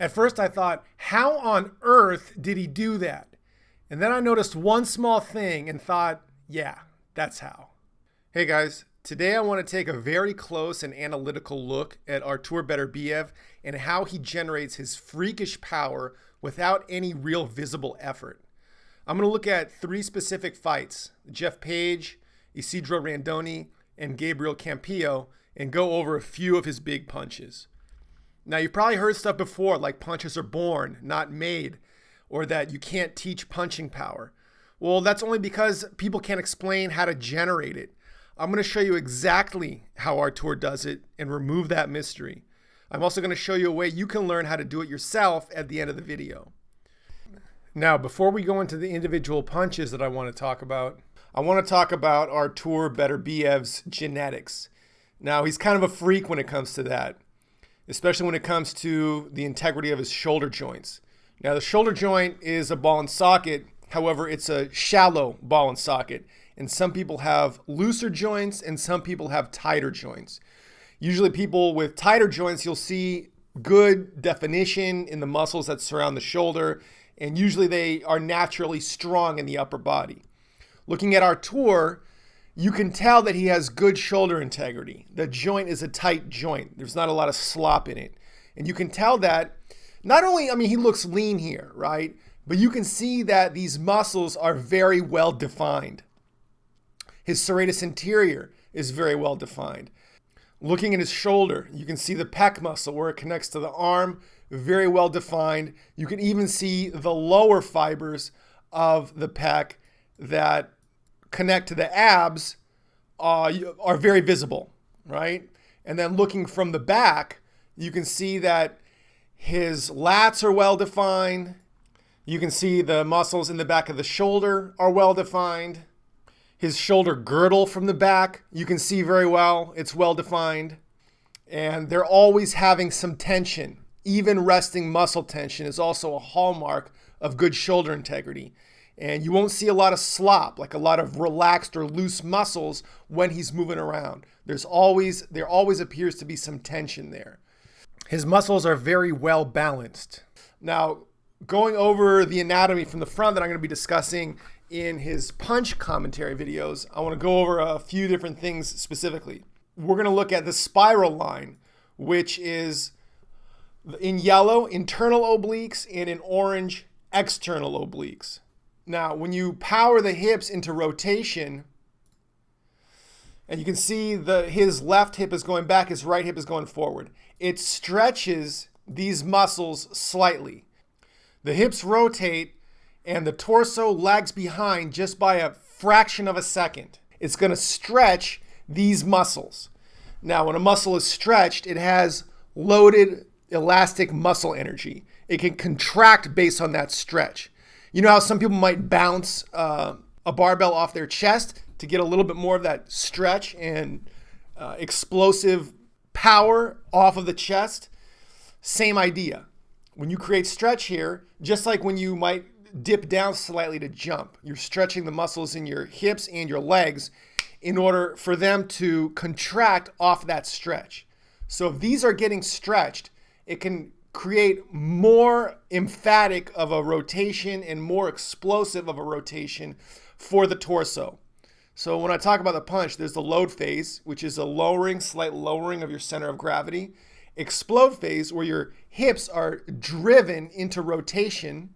At first I thought, how on earth did he do that? And then I noticed one small thing and thought, yeah, that's how. Hey guys, today I want to take a very close and analytical look at Artur Beterbiev and how he generates his freakish power without any real visible effort. I'm going to look at three specific fights: Jeff Page, Isidro Randoni, and Gabriel Campillo, and go over a few of his big punches. Now, you've probably heard stuff before, like punches are born, not made, or that you can't teach punching power. Well, that's only because people can't explain how to generate it. I'm going to show you exactly how Artur does it and remove that mystery. I'm also going to show you a way you can learn how to do it yourself at the end of the video. Now, before we go into the individual punches that I want to talk about, I want to talk about Artur Beterbiev's genetics. Now, he's kind of a freak when it comes to that, especially when it comes to the integrity of his shoulder joints. Now, the shoulder joint is a ball and socket. However, it's a shallow ball and socket. And some people have looser joints and some people have tighter joints. Usually people with tighter joints, you'll see good definition in the muscles that surround the shoulder. And usually they are naturally strong in the upper body. Looking at Artur, you can tell that he has good shoulder integrity. The joint is a tight joint. There's not a lot of slop in it. And you can tell that not only, he looks lean here, right? But you can see that these muscles are very well defined. His serratus anterior is very well defined. Looking at his shoulder, you can see the pec muscle where it connects to the arm, very well defined. You can even see the lower fibers of the pec that connect to the abs are very visible, right? And then looking from the back, you can see that his lats are well defined. You can see the muscles in the back of the shoulder are well defined. His shoulder girdle from the back, you can see very well. It's well defined. And they're always having some tension. Even resting muscle tension is also a hallmark of good shoulder integrity. And you won't see a lot of slop, like a lot of relaxed or loose muscles when he's moving around. There always appears to be some tension there. His muscles are very well balanced. Now, going over the anatomy from the front that I'm going to be discussing in his punch commentary videos, I want to go over a few different things specifically. We're going to look at the spiral line, which is in yellow, internal obliques, and in orange, external obliques. Now, when you power the hips into rotation, and you can see his left hip is going back, his right hip is going forward, it stretches these muscles slightly. The hips rotate, and the torso lags behind just by a fraction of a second. It's going to stretch these muscles. Now, when a muscle is stretched, it has loaded elastic muscle energy. It can contract based on that stretch. You know how some people might bounce a barbell off their chest to get a little bit more of that stretch and explosive power off of the chest? Same idea. When you create stretch here, just like when you might dip down slightly to jump, you're stretching the muscles in your hips and your legs in order for them to contract off that stretch. So if these are getting stretched, it can create more emphatic of a rotation and more explosive of a rotation for the torso. So when I talk about the punch, there's the load phase, which is a slight lowering of your center of gravity. Explode phase, where your hips are driven into rotation,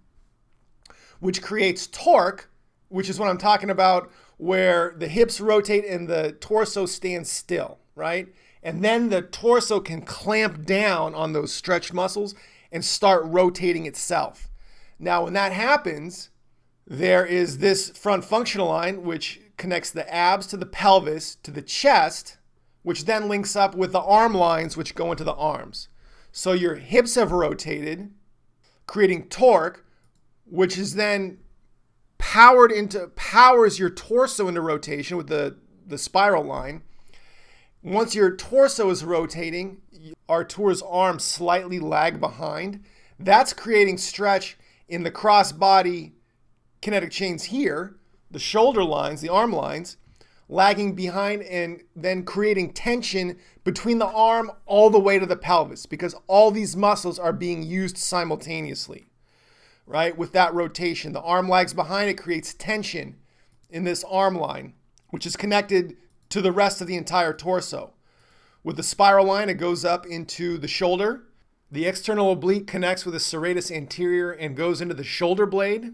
which creates torque, which is what I'm talking about, where the hips rotate and the torso stands still, right? And then the torso can clamp down on those stretched muscles and start rotating itself. Now, when that happens, there is this front functional line, which connects the abs to the pelvis to the chest, which then links up with the arm lines, which go into the arms. So your hips have rotated, creating torque, which is then powers your torso into rotation with the spiral line. Once your torso is rotating, Artur's arms slightly lag behind. That's creating stretch in the cross-body kinetic chains here, the shoulder lines, the arm lines, lagging behind and then creating tension between the arm all the way to the pelvis, because all these muscles are being used simultaneously, right? With that rotation, the arm lags behind, it creates tension in this arm line, which is connected to the rest of the entire torso. With the spiral line, it goes up into the shoulder. The external oblique connects with the serratus anterior and goes into the shoulder blade.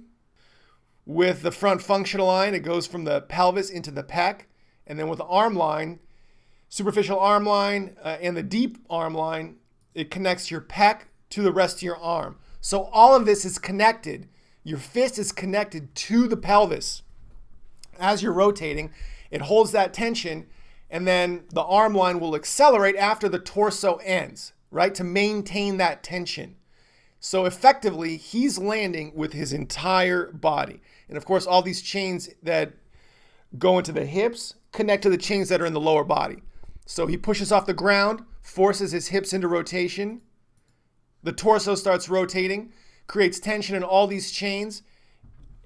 With the front functional line, it goes from the pelvis into the pec. And then with the arm line, superficial arm line and the deep arm line, it connects your pec to the rest of your arm. So all of this is connected. Your fist is connected to the pelvis. As you're rotating, it holds that tension, and then the arm line will accelerate after the torso ends, right, to maintain that tension. So effectively, he's landing with his entire body. And of course, all these chains that go into the hips connect to the chains that are in the lower body. So he pushes off the ground, forces his hips into rotation. The torso starts rotating, creates tension in all these chains,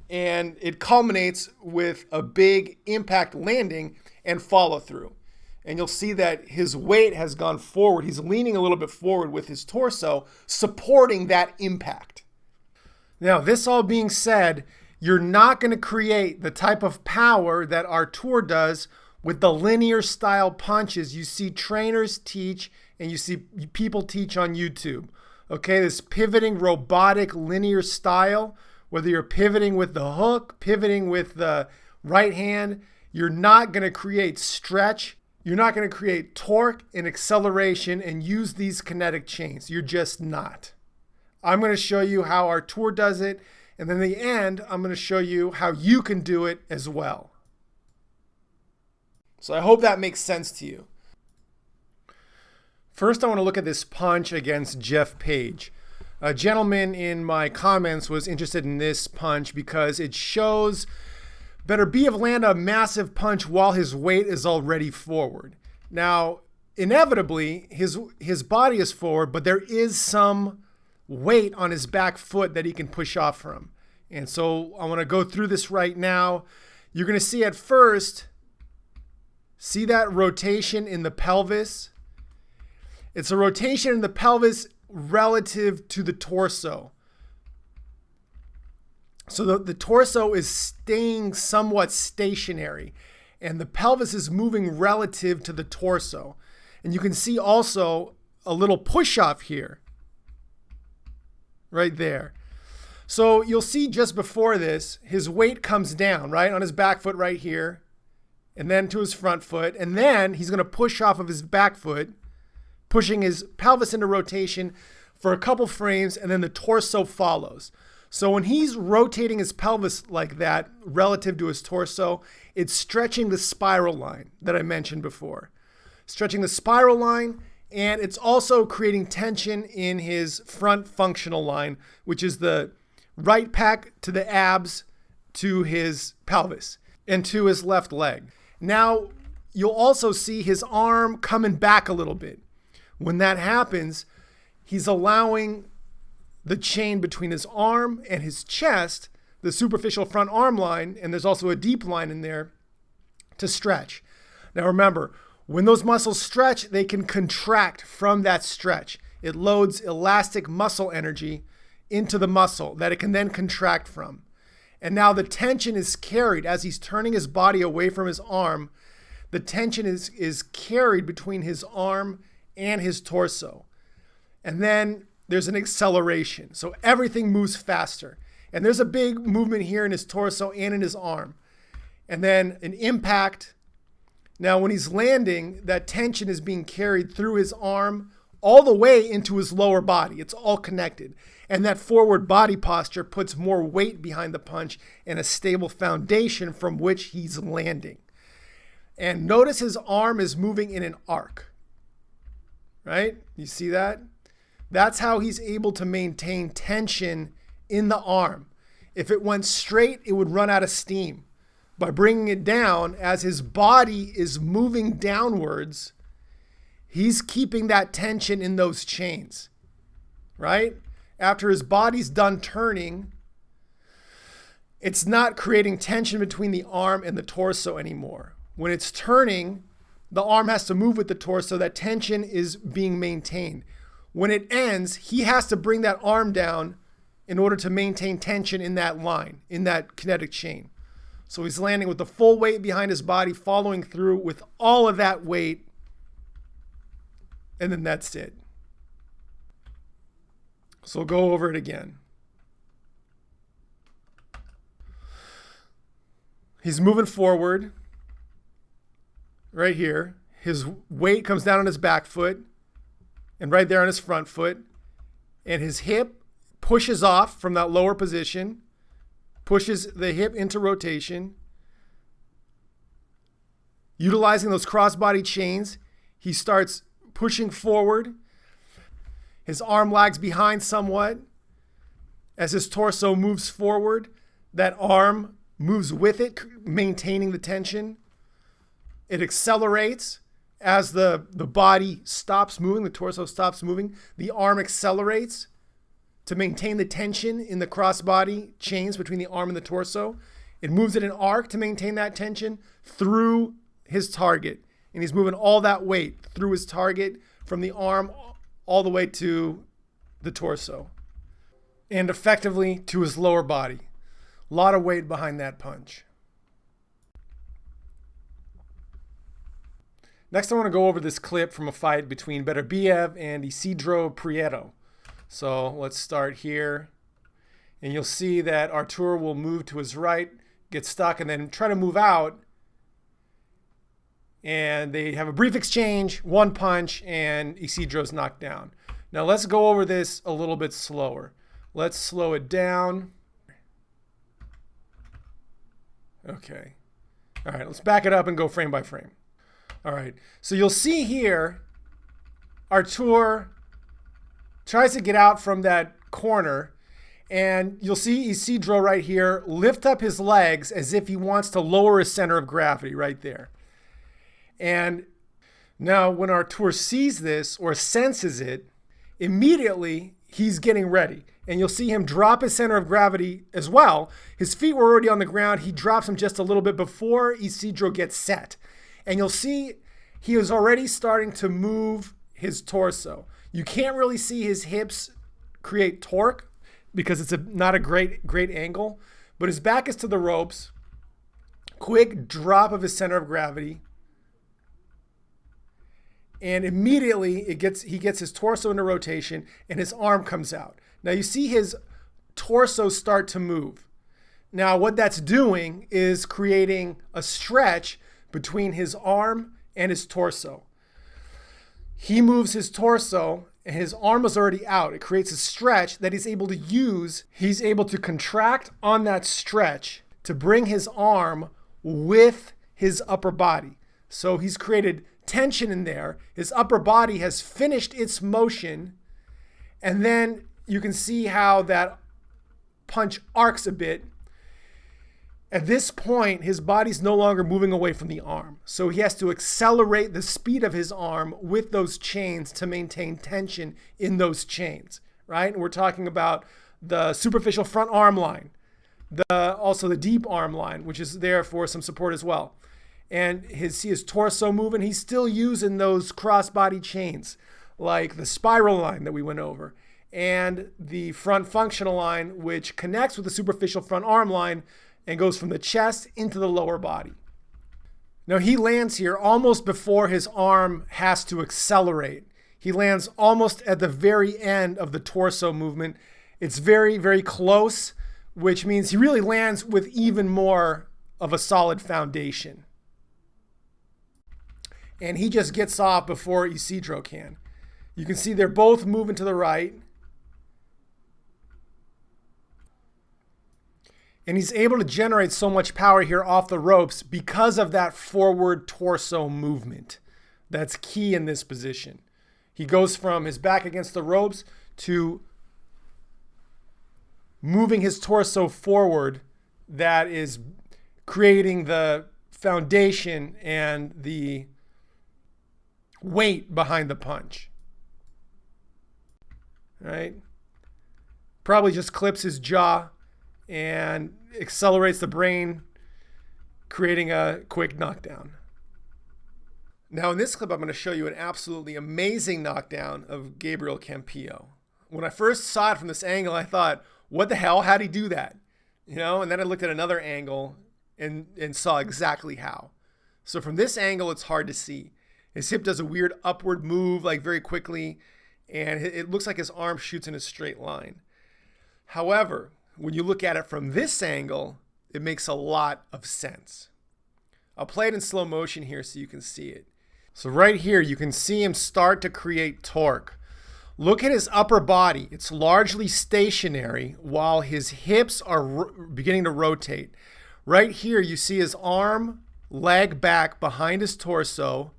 and it culminates with a big impact landing and follow through. And you'll see that his weight has gone forward. He's leaning a little bit forward with his torso, supporting that impact. Now, this all being said, you're not going to create the type of power that Artur does with the linear style punches you see trainers teach and you see people teach on YouTube. Okay, this pivoting robotic linear style, whether you're pivoting with the hook, pivoting with the right hand, you're not going to create stretch. You're not going to create torque and acceleration and use these kinetic chains. You're just not. I'm going to show you how Artur does it. And then in the end, I'm going to show you how you can do it as well. So I hope that makes sense to you. First, I want to look at this punch against Jeff Page. A gentleman in my comments was interested in this punch because it shows Beterbiev land a massive punch while his weight is already forward. Now, inevitably, his body is forward, but there is some weight on his back foot that he can push off from. And so I want to go through this right now. You're going to see at first, see that rotation in the pelvis? It's a rotation in the pelvis relative to the torso. So the torso is staying somewhat stationary and the pelvis is moving relative to the torso. And you can see also a little push off here, right there. So you'll see just before this, his weight comes down, right, on his back foot right here, and then to his front foot. And then he's going to push off of his back foot, pushing his pelvis into rotation for a couple frames, and then the torso follows. So when he's rotating his pelvis like that relative to his torso, it's stretching the spiral line that I mentioned before. Stretching the spiral line, and it's also creating tension in his front functional line, which is the right pec to the abs to his pelvis and to his left leg. Now, you'll also see his arm coming back a little bit. When that happens, he's allowing the chain between his arm and his chest, the superficial front arm line, and there's also a deep line in there, to stretch. Now remember, when those muscles stretch, they can contract from that stretch. It loads elastic muscle energy into the muscle that it can then contract from. And now the tension is carried as he's turning his body away from his arm. The tension is carried between his arm and his torso. And then there's an acceleration. So everything moves faster. And there's a big movement here in his torso and in his arm. And then an impact. Now, when he's landing, that tension is being carried through his arm all the way into his lower body. It's all connected. And that forward body posture puts more weight behind the punch and a stable foundation from which he's landing. And notice his arm is moving in an arc. Right? You see that? That's how he's able to maintain tension in the arm. If it went straight, it would run out of steam. By bringing it down, as his body is moving downwards, he's keeping that tension in those chains, right? After his body's done turning, it's not creating tension between the arm and the torso anymore. When it's turning, the arm has to move with the torso. That tension is being maintained. When it ends, he has to bring that arm down in order to maintain tension in that line, in that kinetic chain. So he's landing with the full weight behind his body, following through with all of that weight, and then that's it. So go over it again. He's moving forward right here. His weight comes down on his back foot and right there on his front foot. And his hip pushes off from that lower position, pushes the hip into rotation. Utilizing those crossbody chains, he starts pushing forward. His arm lags behind somewhat. As his torso moves forward, that arm moves with it, maintaining the tension. It accelerates as the body stops moving, the torso stops moving. The arm accelerates to maintain the tension in the crossbody chains between the arm and the torso. It moves in an arc to maintain that tension through his target. And he's moving all that weight through his target from the arm all the way to the torso and effectively to his lower body. A lot of weight behind that punch. Next, I want to go over this clip from a fight between Beterbiev and Isidro Prieto. So let's start here. And you'll see that Artur will move to his right, get stuck, and then try to move out. And they have a brief exchange, one punch, and Isidro's knocked down. Now let's go over this a little bit slower. Let's slow it down. Okay. All right, let's back it up and go frame by frame. All right, so you'll see here, Artur tries to get out from that corner, and you'll see Isidro right here lift up his legs as if he wants to lower his center of gravity right there. And now when Artur sees this or senses it, immediately he's getting ready. And you'll see him drop his center of gravity as well. His feet were already on the ground. He drops them just a little bit before Isidro gets set. And you'll see he is already starting to move his torso. You can't really see his hips create torque because it's not a great angle. But his back is to the ropes. Quick drop of his center of gravity. And immediately he gets his torso into rotation and his arm comes out. Now you see his torso start to move. Now what that's doing is creating a stretch between his arm and his torso. He moves his torso and his arm is already out. It creates a stretch that he's able to use. He's able to contract on that stretch to bring his arm with his upper body. So he's created tension in there. His upper body has finished its motion, and then you can see how that punch arcs a bit. At this point, his body's no longer moving away from the arm. So he has to accelerate the speed of his arm with those chains to maintain tension in those chains, right? And we're talking about the superficial front arm line, also the deep arm line, which is there for some support as well. And see his torso moving. He's still using those cross-body chains, like the spiral line that we went over, and the front functional line, which connects with the superficial front arm line and goes from the chest into the lower body. Now he lands here almost before his arm has to accelerate. He lands almost at the very end of the torso movement. It's very, very close, which means he really lands with even more of a solid foundation. And he just gets off before Isidro can. You can see they're both moving to the right. And he's able to generate so much power here off the ropes because of that forward torso movement. That's key in this position. He goes from his back against the ropes to moving his torso forward. That is creating the foundation and the weight behind the punch. Right? Probably just clips his jaw and accelerates the brain, creating a quick knockdown. Now in this clip, I'm going to show you an absolutely amazing knockdown of Gabriel Campillo. When I first saw it from this angle, I thought, what the hell? How'd he do that? And then I looked at another angle and saw exactly how. So from this angle, it's hard to see. His hip does a weird upward move, like very quickly, and it looks like his arm shoots in a straight line. However, when you look at it from this angle, it makes a lot of sense. I'll play it in slow motion here so you can see it. So right here, you can see him start to create torque. Look at his upper body. It's largely stationary while his hips are beginning to rotate. Right here, you see his arm lag back behind his torso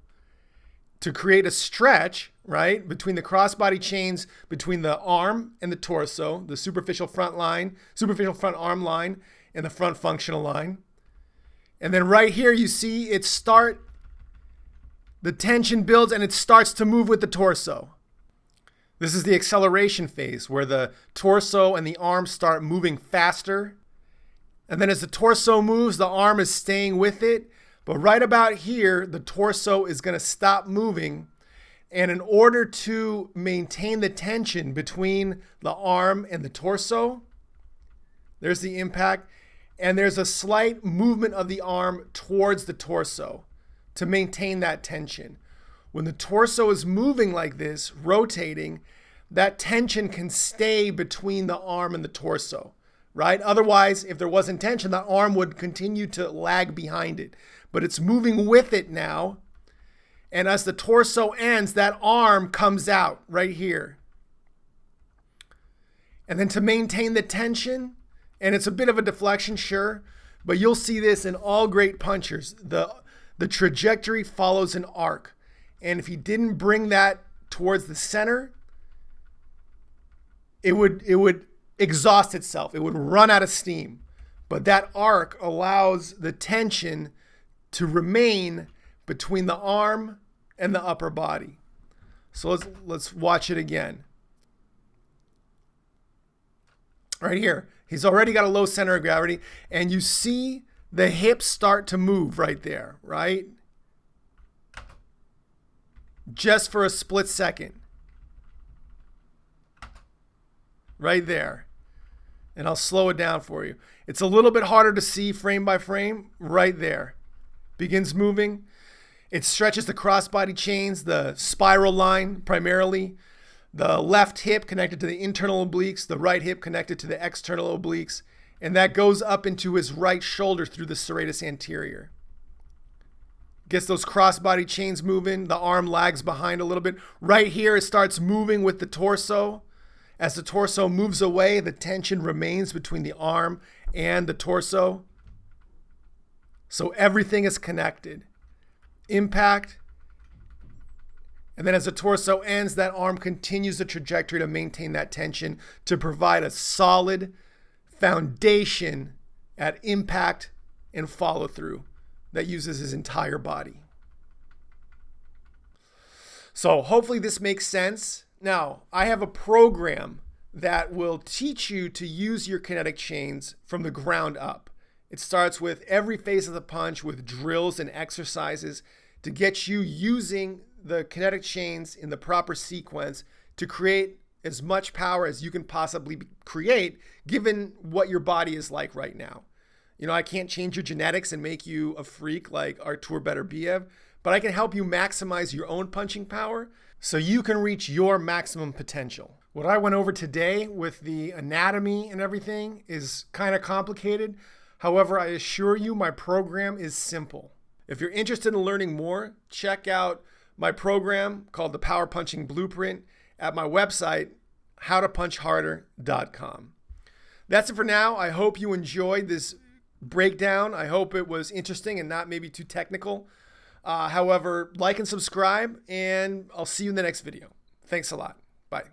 to create a stretch, right, between the crossbody chains between the arm and the torso, the superficial front arm line, and the front functional line. And then right here, you see the tension builds and it starts to move with the torso. This is the acceleration phase where the torso and the arm start moving faster. And then as the torso moves, the arm is staying with it. But right about here, the torso is going to stop moving. And in order to maintain the tension between the arm and the torso, there's the impact. And there's a slight movement of the arm towards the torso to maintain that tension. When the torso is moving like this, rotating, that tension can stay between the arm and the torso, right? Otherwise, if there wasn't tension, the arm would continue to lag behind it. But it's moving with it now. And as the torso ends, that arm comes out right here. And then to maintain the tension, and it's a bit of a deflection, sure, but you'll see this in all great punchers. The trajectory follows an arc. And if you didn't bring that towards the center, it would exhaust itself. It would run out of steam. But that arc allows the tension to remain between the arm and the upper body. So let's watch it again. Right here, he's already got a low center of gravity, and you see the hips start to move right there, right? Just for a split second. Right there. And I'll slow it down for you. It's a little bit harder to see frame by frame. Right there. Begins moving. It stretches the crossbody chains, the spiral line primarily. The left hip connected to the internal obliques, the right hip connected to the external obliques. And that goes up into his right shoulder through the serratus anterior. Gets those crossbody chains moving. The arm lags behind a little bit. Right here, it starts moving with the torso. As the torso moves away, the tension remains between the arm and the torso. So everything is connected. Impact. And then as the torso ends, that arm continues the trajectory to maintain that tension to provide a solid foundation at impact and follow through that uses his entire body. So hopefully this makes sense. Now, I have a program that will teach you to use your kinetic chains from the ground up. It starts with every phase of the punch with drills and exercises to get you using the kinetic chains in the proper sequence to create as much power as you can possibly create given what your body is like right now. I can't change your genetics and make you a freak like Artur Beterbiev, but I can help you maximize your own punching power so you can reach your maximum potential. What I went over today with the anatomy and everything is kind of complicated. However, I assure you my program is simple. If you're interested in learning more, check out my program called the Power Punching Blueprint at my website, howtopunchharder.com. That's it for now. I hope you enjoyed this breakdown. I hope it was interesting and not maybe too technical. However, like and subscribe, and I'll see you in the next video. Thanks a lot. Bye.